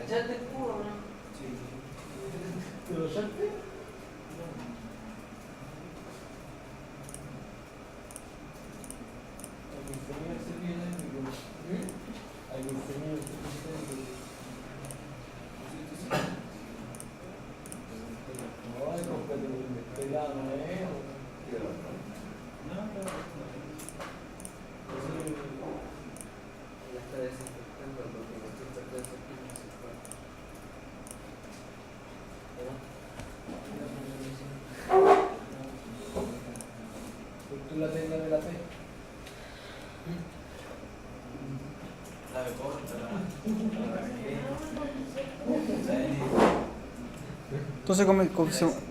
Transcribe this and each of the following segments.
¿Cachaste el cubo o no? Sí. ¿Te lo echaste? Hay que enseñar ese bien técnico. Hay que enseñar ese bien técnico. No, hay que competir con el pelado, ¿no es? No, no. Ya está desinfectando porque no estoy tratando de hacer que se fue. ¿Tú la tengas de la T? La de corta, Entonces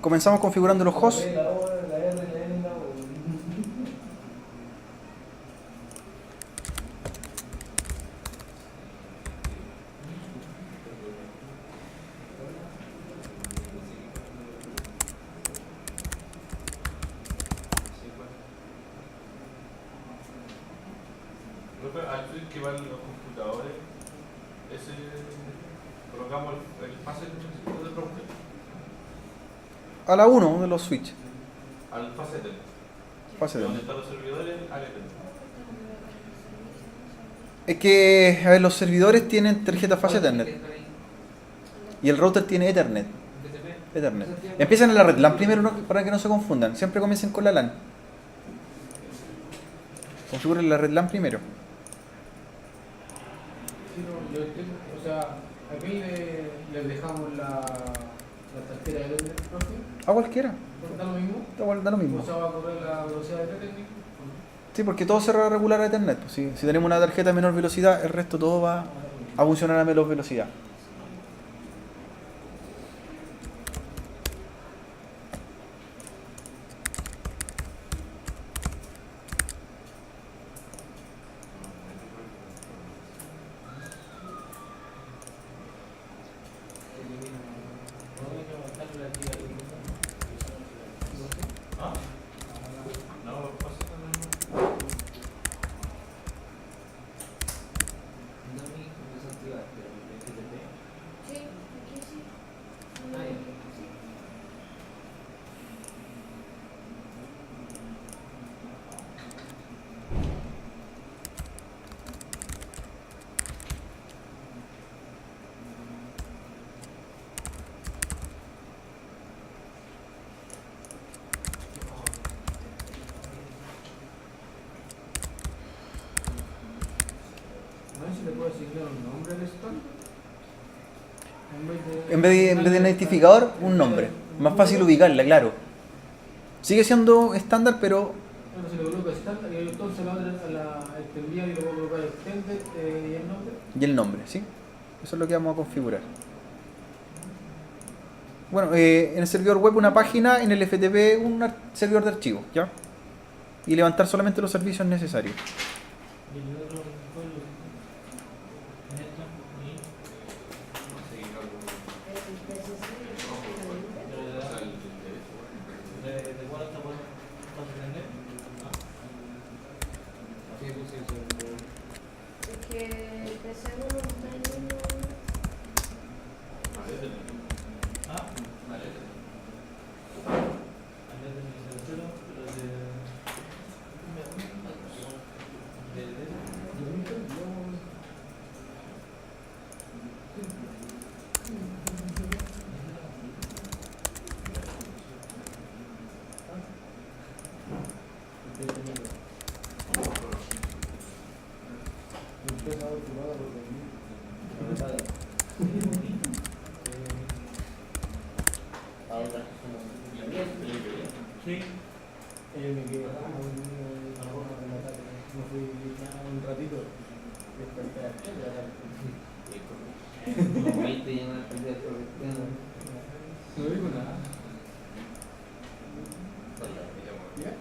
comenzamos configurando los hosts. La O, la R, la N, la O. Antes que van los computadores, colocamos el fase de router A la 1 de los switches. al fase Ethernet. Fase Donde de- están los servidores, al Ethernet. Es que, a ver, los servidores tienen tarjeta fase Ethernet y el router tiene Ethernet. Ethernet. Empiezan en la red LAN primero, ¿no? Para que no se confundan. Siempre comiencen con la LAN. Configuren la red LAN primero. Sí, no, yo entiendo. O sea, aquí les dejamos la tarjeta de Ethernet, profe. A cualquiera. ¿Da lo mismo? Da lo mismo. O sea, va a correr la velocidad de Ethernet. Sí, porque todo se va a regular a Ethernet. Pues, si tenemos una tarjeta de menor velocidad, el resto todo va a funcionar a menor velocidad. ¿Ah? No, fase Ethernet. No me desactivaste el FTP. Sí, aquí sí. Ah, ya. No sé si le puedo asignar un nombre al stand. En vez de identificador, un nombre. Más fácil ubicarla, claro. Sigue siendo estándar, pero Bueno, se le coloca estándar y entonces la otra extendida y le puedo colocar extended y el nombre. y el nombre, ¿sí? Eso es lo que vamos a configurar. Bueno, en el servidor web una página, en el FTP un servidor de archivos, ¿ya? Y levantar solamente los servicios necesarios. Y el otro fue el Seguir algo. Es que el PC no está en uno. Al Ethernet. Al Ethernet. Sí. Me quedé a me fui un ratito. Desperté a las 3 de la tarde. Como 20 llamadas perdidas por No digo nada. ¿Ya?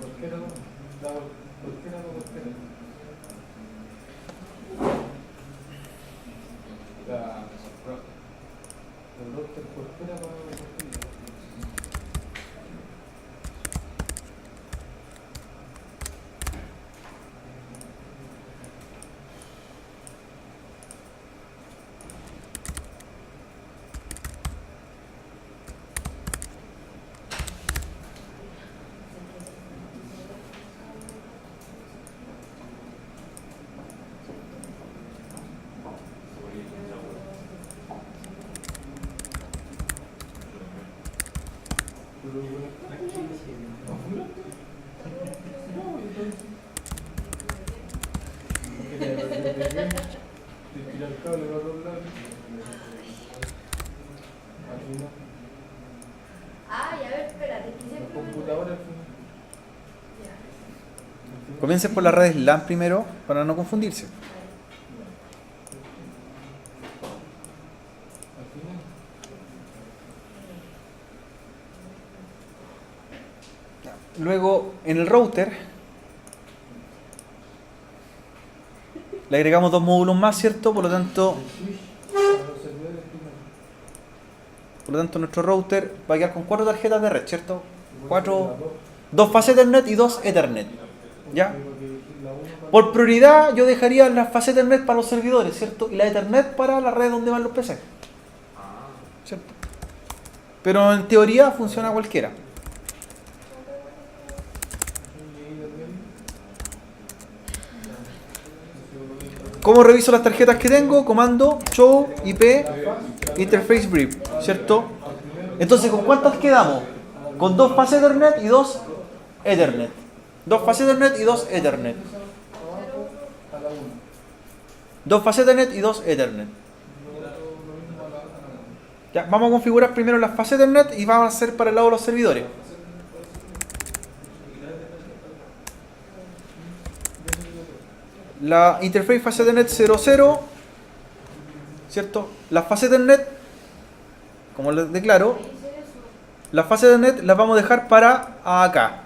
¿Por qué no? ¿Por qué no? ¿Por qué no? El doctor, ¿por qué no? tirar el cable para otro lado. Aquí no. Ay, a ver, espérate, que La siempre me computadora al final. Ya. Comiencen por las redes LAN primero para no confundirse. Al final. Luego, en el router, le agregamos 2 módulos más, ¿cierto? Por lo tanto, Para los servidores primero. nuestro router va a quedar con 4 tarjetas de red, ¿cierto? Y 4, las 2 fase Ethernet y 2 Ethernet. ¿Ya? Tengo que elegir la uno para- Por prioridad, yo dejaría las fase Ethernet para los servidores, ¿cierto? Y la Ethernet para la red donde van los PC, Ah, ¿cierto? Pero en teoría funciona cualquiera. ¿Cómo reviso las tarjetas que tengo? Comando show IP interface brief, ¿cierto? Entonces, ¿con cuántas quedamos? Con 2 fase Ethernet y 2 Ethernet. 2 fase Ethernet y 2 Ethernet. A la 1. 2 fase Ethernet y 2 Ethernet. Ya, vamos a configurar primero las fases Ethernet y vamos a hacer para el lado de los servidores. La interface fase Ethernet 00, ¿cierto? La fase Ethernet, como les declaro, las fases Ethernet las vamos a dejar para acá,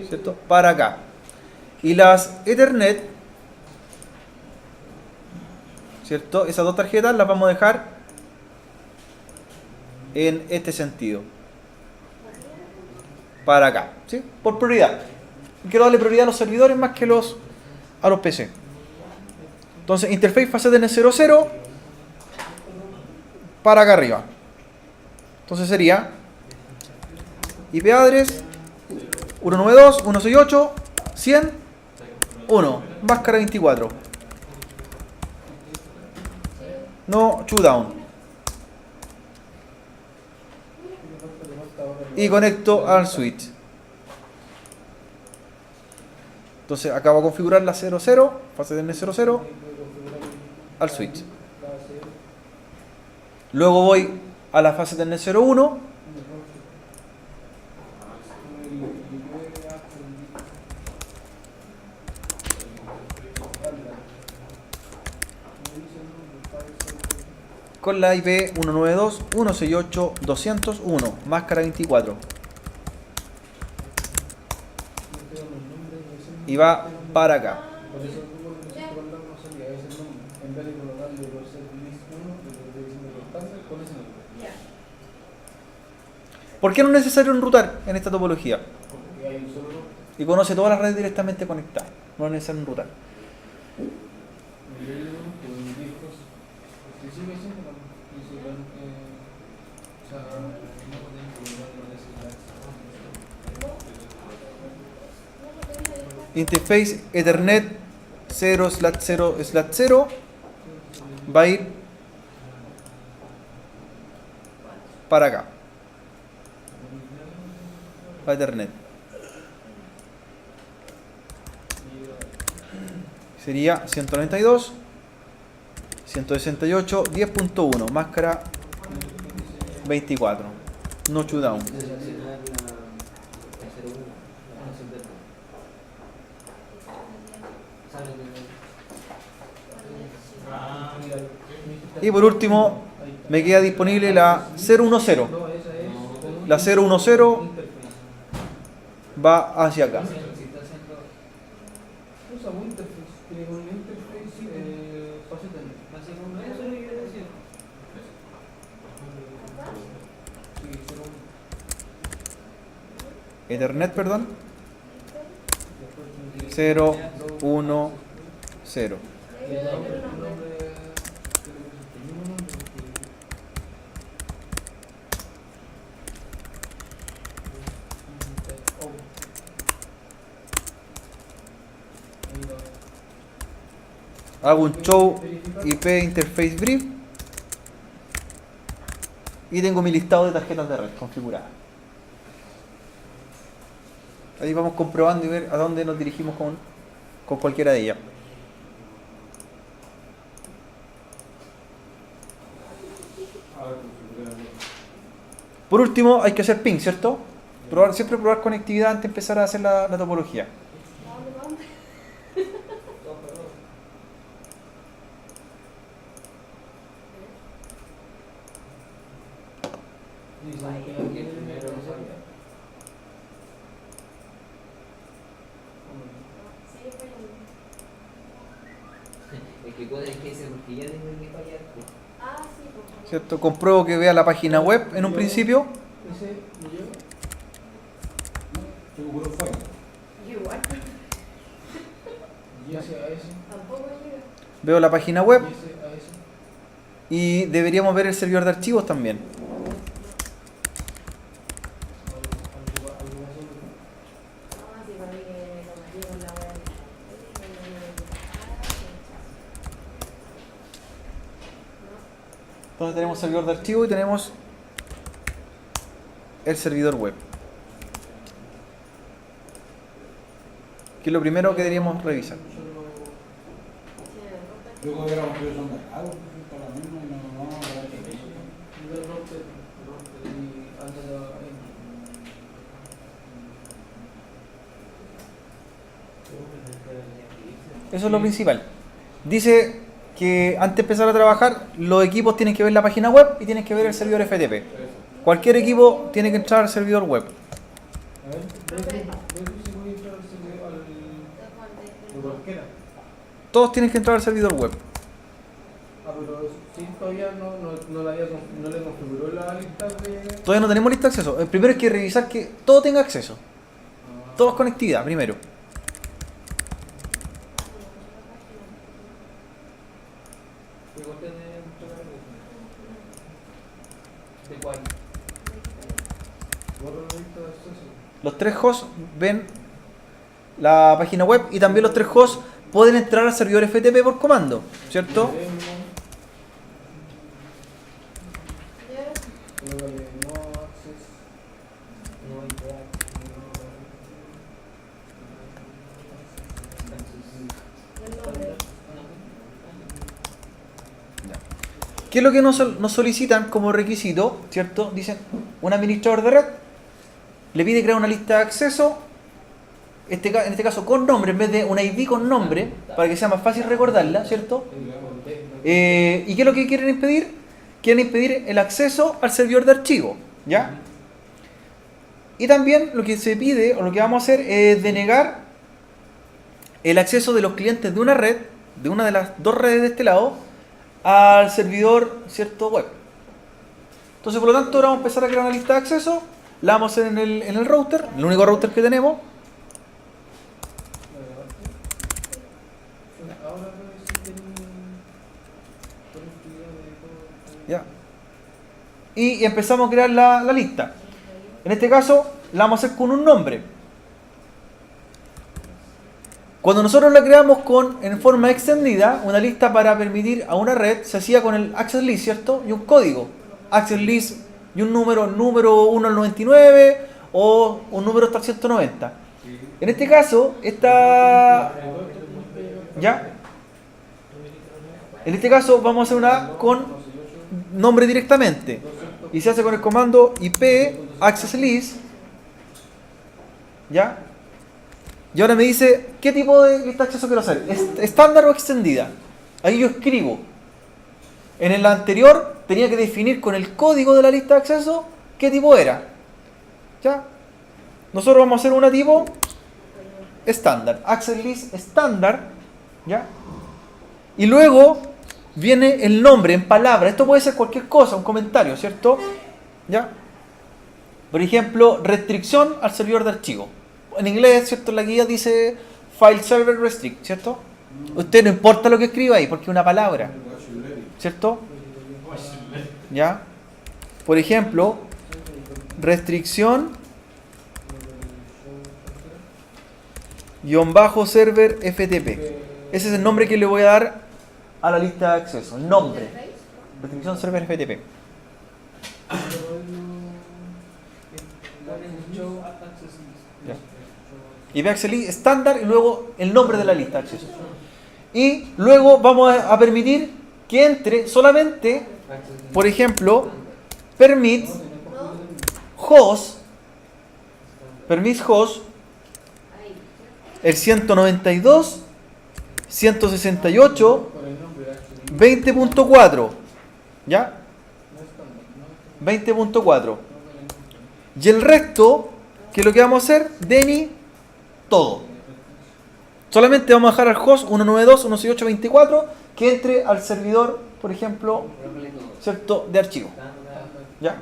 ¿cierto? Para acá. Y las Ethernet, ¿cierto? Esas 2 tarjetas las vamos a dejar en este sentido. Para acá, ¿sí? Por prioridad. Quiero darle prioridad a los servidores más que a los PC. Entonces, interface fase Ethernet 00 para acá arriba. Entonces sería IP address 192.168.100.1 máscara 24. No shutdown. Y conecto al switch. Entonces acabo de configurar la 00, fase de N00 al switch. Luego voy a la fase de N01. Con la IP 192.168.201, máscara 24. Y va para acá. Por eso el grupo que nosotros hablamos no salía ese nombre. En vez de colocarle por ser list 1, le estoy diciendo por estándar con ese nombre. Ya. ¿Por qué no es necesario enrutar en esta topología? Porque hay un solo nombre. Y conoce todas las redes directamente conectadas. No es necesario enrutar. Y hay uno que en discos se sigue siendo principalmente. O sea, no podemos colocarlo en ese lugar. Interface Ethernet 0/0/0 va a ir para acá. Va a Ethernet. Sería 192, 168, 10.1, máscara 24. No shutdown. seleccionar la 01, la fase Ethernet. Sale de- Y por último, me queda disponible la 010. No, esa es. La 010 va hacia acá. Usa Winterface, tiene un interface fase Ethernet. Así como eso es lo que quiero decir. Sí, solo un- Ethernet, perdón. después tiene 0, 1, 0. el nombre, el mismo nombre. Hago un show IP interface brief y tengo mi listado de tarjetas de red configuradas. Ahí vamos comprobando y ver a dónde nos dirigimos con cualquiera de ellas. Por último, hay que hacer ping, ¿cierto? Siempre probar conectividad antes de empezar a hacer la topología. ¿Dónde? Todo perdón. Dicen que aquí el primero no sabía. Sí, pero... Es que puede que ese porque ya tengo que fallar. Pues. Ah, sí, pues. ¿Cierto? Compruebo que vea la página web en un principio. ¿Ese lo lleva? Tengo puro fallo. Yo igual. Y ese a ese. Tampoco llega. Veo la página web Y ese a ese. y deberíamos ver el servidor de archivos también. Algo más. Ah, sí, para mí que lo metí con la web. Entonces tenemos servidor de archivos y tenemos el servidor web. Que es lo primero que deberíamos revisar. Luego hubiéramos podido son mercados, para mí no, a ver qué es. Eso es lo principal. Dice que antes de empezar a trabajar, los equipos tienen que ver la página web y tienen que ver el servidor FTP. Cualquier equipo tiene que entrar al servidor web. A ver, ve si voy a entrar al cualquiera. Todos tienen que entrar al servidor web. Ah, pero si todavía no le configuró la lista de... Todavía no tenemos lista de acceso. Primero hay que revisar que todo tenga acceso. Todo es conectividad, primero. Pero usted debe tocar ¿de cuál? Borra la lista de acceso. Los 3 hosts ven la página web y también los 3 hosts pueden entrar al servidor FTP por comando, ¿cierto? Colócale no access. No hay track, El nombre. ¿Qué es lo que nos solicitan como requisito? ¿Cierto? Dicen, un administrador de red le pide crear una lista de acceso, en este caso con nombre, en vez de una ID con nombre, para que sea más fácil recordarla, ¿cierto? ¿Y qué es lo que quieren impedir? Quieren impedir el acceso al servidor de archivo, ¿ya? Y también lo que se pide, o lo que vamos a hacer, es denegar el acceso de los clientes de una red, de una de las dos redes de este lado, al servidor, ¿cierto? Web. Entonces, por lo tanto, ahora vamos a empezar a crear una lista de acceso, la vamos a hacer en el router, el único router que tenemos. Ahora si tienen conectividad de todo. ¿Ya? Y empezamos a crear la lista. En este caso, la vamos a hacer con un nombre. Cuando nosotros la creamos en forma extendida, una lista para permitir a una red, se hacía con el access list, ¿cierto? Y un código. Access list y un número 1 al 99 o un número hasta el 190. En este caso, ¿ya? En este caso vamos a hacer una con nombre directamente. Y se hace con el comando IP access list. ¿Ya? Y ahora me dice, ¿qué tipo de lista de acceso quiero hacer? ¿Estándar o extendida? Ahí yo escribo. En el anterior tenía que definir con el código de la lista de acceso qué tipo era. ¿Ya? Nosotros vamos a hacer una tipo estándar. Access list estándar. ¿Ya? Y luego viene el nombre en palabras. Esto puede ser cualquier cosa, un comentario, ¿cierto? ¿Ya? Por ejemplo, restricción al servidor de archivo. En inglés, ¿cierto? La guía dice file server restrict, ¿cierto? Usted no importa lo que escriba ahí, porque es una palabra, ¿cierto? ¿Ya? Por ejemplo, restricción _server FTP. Ese es el nombre que le voy a dar a la lista de acceso. El nombre. Restricción server FTP. Ya. IP access list estándar y luego el nombre de la lista de acceso. Y luego vamos a permitir que entre solamente, por ejemplo, permit host, permis host, Ahí. el 192, 168, Por el nombre HTTP. 20.4, ¿ya? No es estándar, no 20.4. no Y el resto, que es lo que vamos a hacer, Deni, todo. Solamente vamos a dejar al host 192.168.24 que entre al servidor, por ejemplo, ¿cierto?, de archivo. ¿Ya?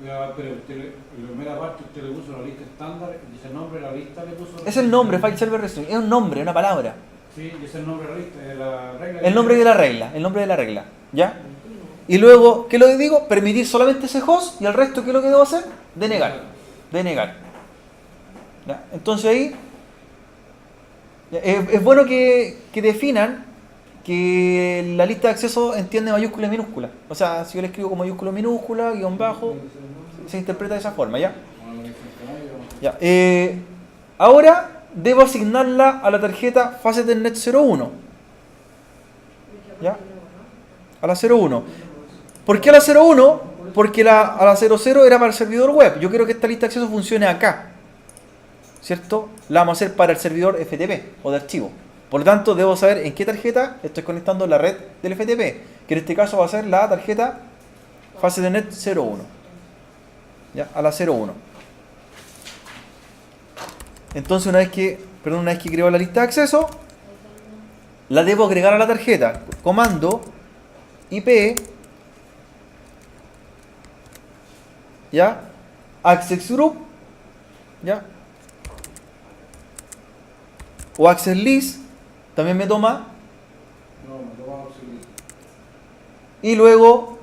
Ya, pero usted, en la primera parte usted le puso la lista estándar, y ese nombre de la lista le puso... Es el nombre, File Server Restriction, es un nombre, una palabra. Sí, y es el nombre de la lista, de la regla. El nombre de la regla, el nombre de la regla, ¿ya? Y luego, ¿qué es lo que digo? Permitir solamente ese host y el resto, ¿qué es lo que debo hacer? Denegar. Denegar. ¿Ya? Entonces ahí, ya, es bueno que definan que la lista de acceso entiende mayúscula y minúscula. O sea, si yo le escribo con mayúscula minúscula, guión bajo, se interpreta de esa forma, ¿ya? Ya. Ahora debo asignarla a la tarjeta Fase del Net 01. ¿Ya? A la 01. ¿Por qué a la 01? Porque a la 00 era para el servidor web. Yo quiero que esta lista de acceso funcione acá, ¿cierto? La vamos a hacer para el servidor FTP o de archivo. Por lo tanto, debo saber en qué tarjeta estoy conectando la red del FTP, que en este caso va a ser la tarjeta Fase de Net 01. ¿Ya? A la 01. Entonces, una vez que creo la lista de acceso, la debo agregar a la tarjeta. Comando IP, ¿ya? Access Group, ¿ya? O Access List, también me toma. No, me lo vamos a seguir. Y luego,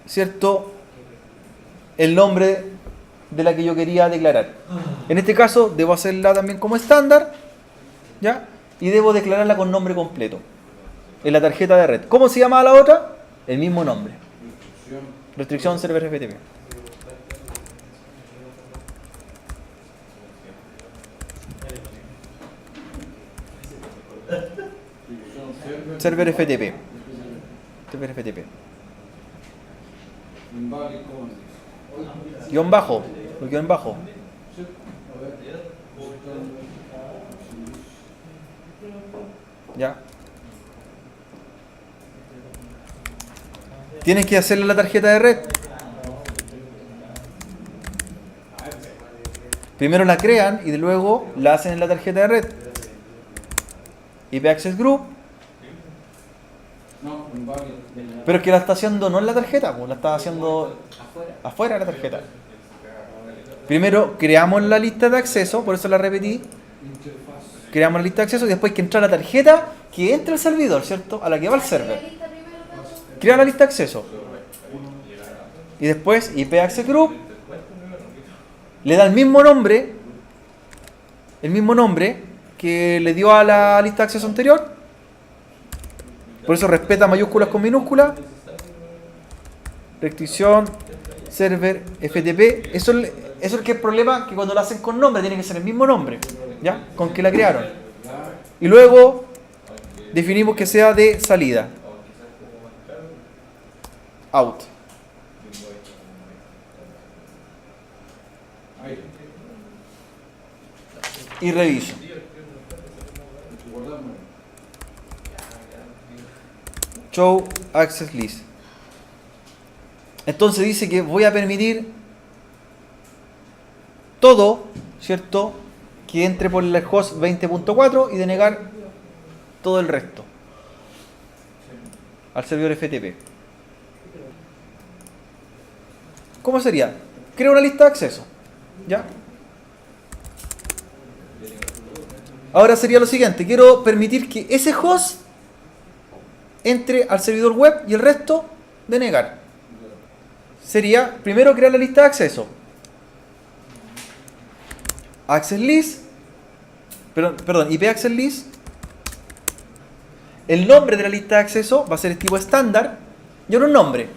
¿cierto?, el nombre de la que yo quería declarar. En este caso, debo hacerla también como estándar, ¿ya? Y debo declararla con nombre completo en la tarjeta de red. ¿Cómo se llama la otra? El mismo nombre. Restricción Server FTP. Server FTP. Server FTP. Invalid command. Guión bajo. El guión bajo. Sí, a ver. ¿Ya? Tienen que hacerle la tarjeta de red. Primero la crean y luego la hacen en la tarjeta de red. IP Access Group. No, invalid. Pero es que la está haciendo no en la tarjeta, pues la está haciendo Afuera. afuera de la tarjeta. Primero creamos la lista de acceso, por eso la repetí. Interfaz. Creamos la lista de acceso y después que entra la tarjeta que entra al servidor, ¿cierto? A la que va al server. Crea la lista de acceso. Y después IP Access Group le da el mismo nombre que le dio a la lista de acceso anterior. Por eso respeta mayúsculas con minúsculas. Restricción Server FTP. Eso es el que es el problema, que cuando lo hacen con nombre tiene que ser el mismo nombre, ¿ya? Con que la crearon. Y luego definimos que sea de salida. Out. Ahí. Y reviso. Guardamos. Show Access List. Entonces dice que voy a permitir todo, ¿cierto?, que entre por el host 20.4 y denegar todo el resto al servidor FTP. ¿Cómo sería? Creo una lista de acceso, ¿ya? Ahora sería lo siguiente, quiero permitir que ese host entre al servidor web y el resto denegar. Sería primero crear la lista de acceso. Access List, perdón, IP Access List. El nombre de la lista de acceso va a ser el tipo estándar y ahora un nombre.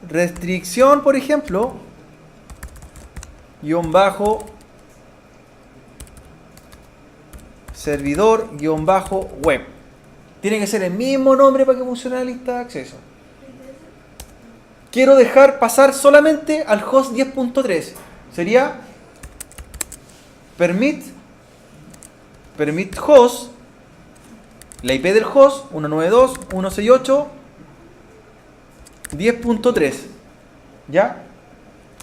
Restricción, por ejemplo, guión bajo servidor guión bajo web. Tiene que ser el mismo nombre para que funcione la lista de acceso. quiero dejar pasar solamente al host 10.3. Sería permit host, la IP del host 192.168.10.3, ¿ya?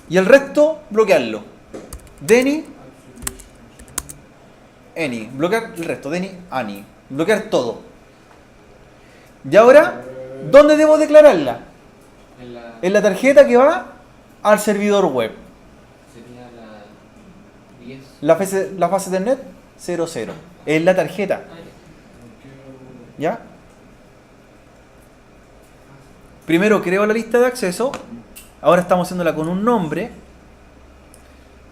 Y el resto bloquearlo. Deni, any, bloquear el resto, Deni, any, bloquear todo. Y ahora, ¿dónde debo declararla? En la tarjeta que va al servidor web. Sería la 10. La fase de net 00. Es la tarjeta. ¿Ya? Primero creo la lista de acceso. Ahora estamos haciéndola con un nombre.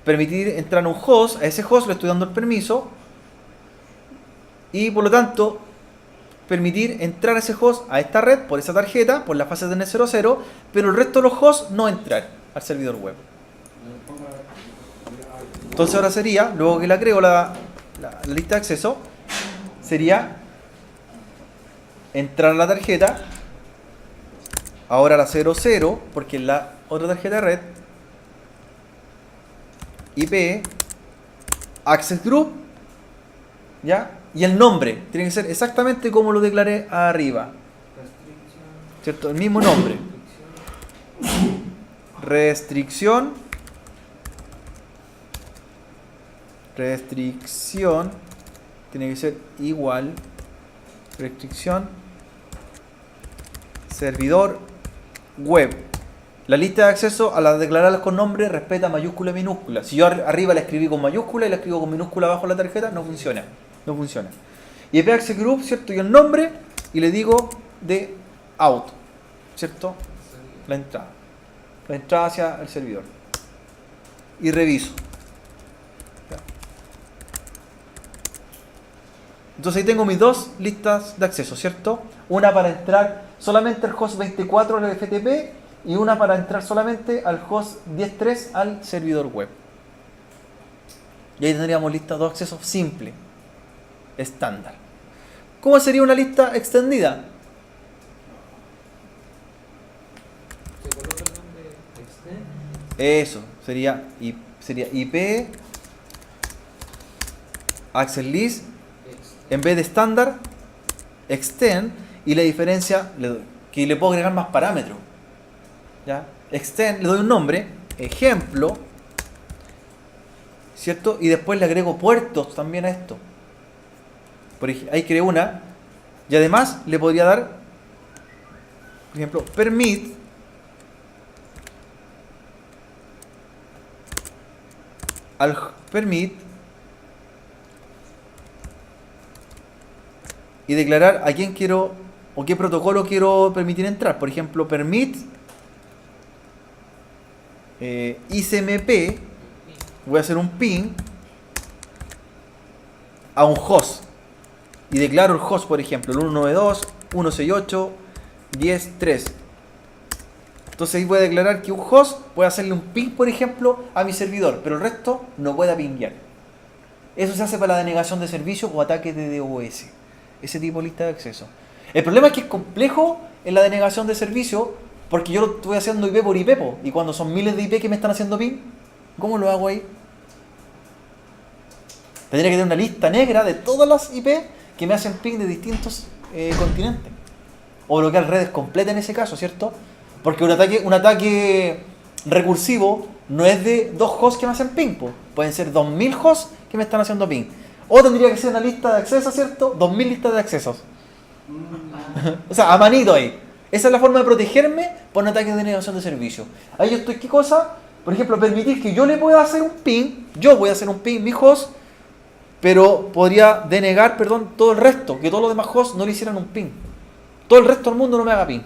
Permitir entrar a un host. A ese host le estoy dando el permiso. Y por lo tanto, permitir entrar a ese host a esta red por esa tarjeta, por la fase de net 00. Pero el resto de los hosts no entrar al servidor web. Entonces ahora sería, luego que la creo la lista de acceso, sería entrar a la tarjeta, ahora la 00, porque es la otra tarjeta de red, IP, access group, ¿ya? Y el nombre, tiene que ser exactamente como lo declaré arriba, ¿cierto? El mismo nombre. Restricción tiene que ser igual. Restricción servidor web. La lista de acceso, a la declararlas con nombre, respeta mayúscula y minúscula. Si yo arriba la escribí con mayúscula y la escribo con minúscula abajo en la tarjeta, no funciona. No funciona. Y IP access group, ¿cierto? Y el nombre, y le digo de out, ¿cierto? La entrada. La entrada hacia el servidor. Y reviso. Entonces ahí tengo mis dos listas de acceso, ¿cierto? Una para entrar solamente al host 24 al FTP y una para entrar solamente al host 10.3 al servidor web. Y ahí tendríamos lista de accesos simple, estándar. ¿Cómo sería una lista extendida? Se coloca el nombre extend. Eso, sería IP, access list, en vez de estándar, extend, y la diferencia, que le puedo agregar más parámetros. ¿Ya? Extend, le doy un nombre, ejemplo, ¿cierto? Y después le agrego puertos también a esto. Ahí creé una, y además le podría dar, por ejemplo, permit y declarar a quién quiero o qué protocolo quiero permitir entrar. Por ejemplo, permit ICMP, voy a hacer un ping a un host y declaro el host, por ejemplo, el 192.168.10.3. Entonces ahí voy a declarar que un host puede hacerle un ping, por ejemplo, a mi servidor, pero el resto no pueda pinguear. Eso se hace para la denegación de servicio o ataque de DOS. Ese tipo de lista de acceso. El problema es que es complejo en la denegación de servicio porque yo lo estoy haciendo IP por IP, y cuando son miles de IP que me están haciendo ping, ¿cómo lo hago ahí? Tendría que tener una lista negra de todas las IP que me hacen ping de distintos continentes. O bloquear redes completas en ese caso, ¿cierto? Porque un ataque recursivo no es de 2 hosts que me hacen ping, pueden ser 2000 hosts que me están haciendo ping. O tendría que ser una lista de accesos, ¿cierto? 2000 listas de accesos. O sea, a manito ahí. Esa es la forma de protegerme por un ataque de denegación de servicio. Ahí yo estoy, ¿qué cosa? Por ejemplo, permitir que yo le pueda hacer un ping, mi host, pero podría denegar, todo el resto, que todos los demás hosts no le hicieran un ping. Todo el resto del mundo no me haga ping.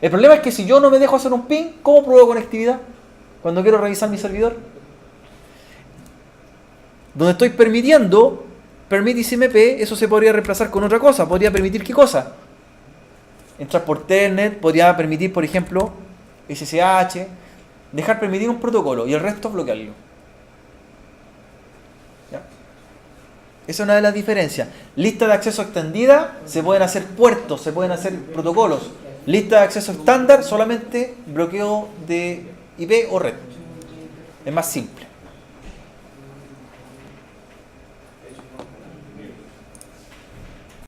El problema es que si yo no me dejo hacer un ping, ¿cómo pruebo conectividad? Cuando quiero revisar mi servidor. Donde estoy permitiendo, permit ICMP, eso se podría reemplazar con otra cosa. Podría permitir ¿qué cosa? Entrar por Telnet, podría permitir, por ejemplo, SSH, dejar permitir un protocolo y el resto bloquearlo. ¿Ya? Esa es una de las diferencias. Lista de acceso extendida, se pueden hacer puertos, se pueden hacer protocolos. Lista de acceso estándar, solamente bloqueo de IP o red. Es más simple.